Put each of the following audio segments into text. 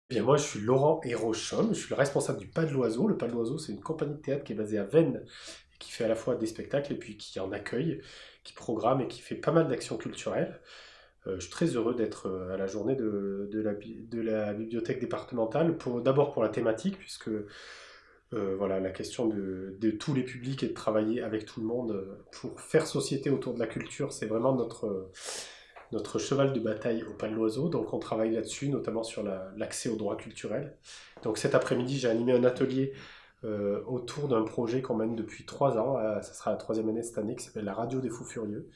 Bien, moi, je suis Laurent Hérochon, je suis le responsable du Pas de l'Oiseau. Le Pas de l'Oiseau, c'est une compagnie de théâtre qui est basée à Vennes et qui fait à la fois des spectacles et puis qui en accueille, qui programme et qui fait pas mal d'actions culturelles. Je suis très heureux d'être à la journée de la bibliothèque départementale, d'abord pour la thématique, puisque voilà, la question de tous les publics et de travailler avec tout le monde pour faire société autour de la culture, c'est vraiment notre cheval de bataille au pas de l'oiseau. Donc on travaille là-dessus, notamment sur l'accès aux droits culturels. Donc cet après-midi, j'ai animé un atelier autour d'un projet qu'on mène depuis 3 ans, ça sera la troisième année cette année, qui s'appelle la Radio des Fous Furieux,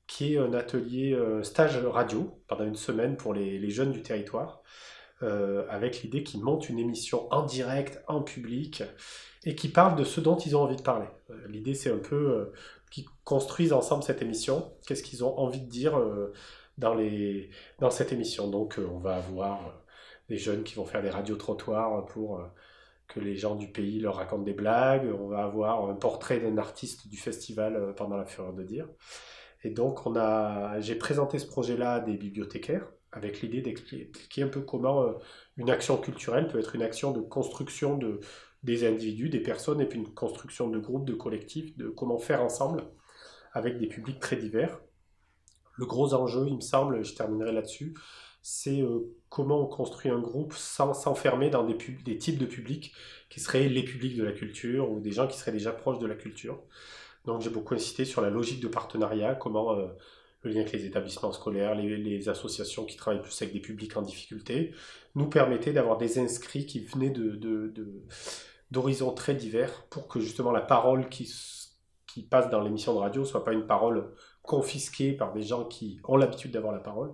qui est un atelier stage radio pendant une semaine pour les jeunes du territoire, avec l'idée qu'ils montent une émission en direct, en public, et qui parlent de ce dont ils ont envie de parler. L'idée, c'est un peu qu'ils construisent ensemble cette émission, qu'est-ce qu'ils ont envie de dire dans, les, dans cette émission. Donc, on va avoir des jeunes qui vont faire des radios-trottoirs pour que les gens du pays leur racontent des blagues. On va avoir un portrait d'un artiste du festival pendant la Fureur de dire. Et donc, j'ai présenté ce projet-là à des bibliothécaires avec l'idée d'expliquer un peu comment une action culturelle peut être une action de construction des individus, des personnes, et puis une construction de groupes, de collectifs, de comment faire ensemble avec des publics très divers. Le gros enjeu, il me semble, je terminerai là-dessus, c'est comment on construit un groupe sans s'enfermer dans des types de publics qui seraient les publics de la culture ou des gens qui seraient déjà proches de la culture. Donc j'ai beaucoup insisté sur la logique de partenariat, comment le lien avec les établissements scolaires, les associations qui travaillent plus avec des publics en difficulté, nous permettait d'avoir des inscrits qui venaient d'horizons très divers pour que justement la parole qui passe dans l'émission de radio soit pas une parole confisquée par des gens qui ont l'habitude d'avoir la parole,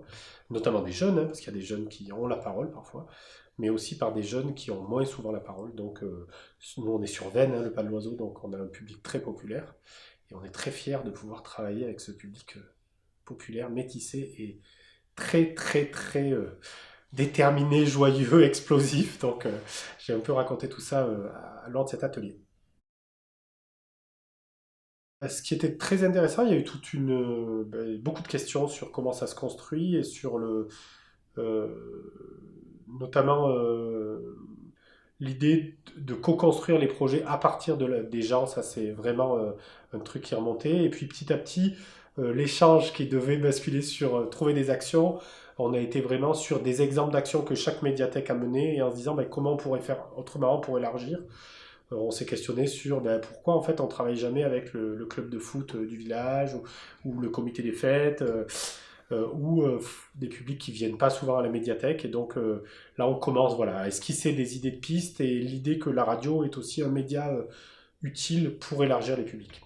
notamment des jeunes, hein, parce qu'il y a des jeunes qui ont la parole parfois, mais aussi par des jeunes qui ont moins souvent la parole. Donc nous on est sur Vennes, hein, le Pas de l'Oiseau, donc on a un public très populaire. Et on est très fiers de pouvoir travailler avec ce public populaire, métissé et très, très, très déterminé, joyeux, explosif. Donc, j'ai un peu raconté tout ça lors de cet atelier. Ce qui était très intéressant, il y a eu beaucoup de questions sur comment ça se construit et sur notamment l'idée de co-construire les projets à partir des gens. Ça, c'est vraiment un truc qui est remonté. Et puis petit à petit, l'échange qui devait basculer sur trouver des actions, on a été vraiment sur des exemples d'actions que chaque médiathèque a menées et en se disant ben, comment on pourrait faire autrement pour élargir. On s'est questionné sur ben, pourquoi en fait on travaille jamais avec le club de foot du village ou le comité des fêtes ou des publics qui viennent pas souvent à la médiathèque. Et donc là, on commence voilà, à esquisser des idées de pistes et l'idée que la radio est aussi un média utile pour élargir les publics.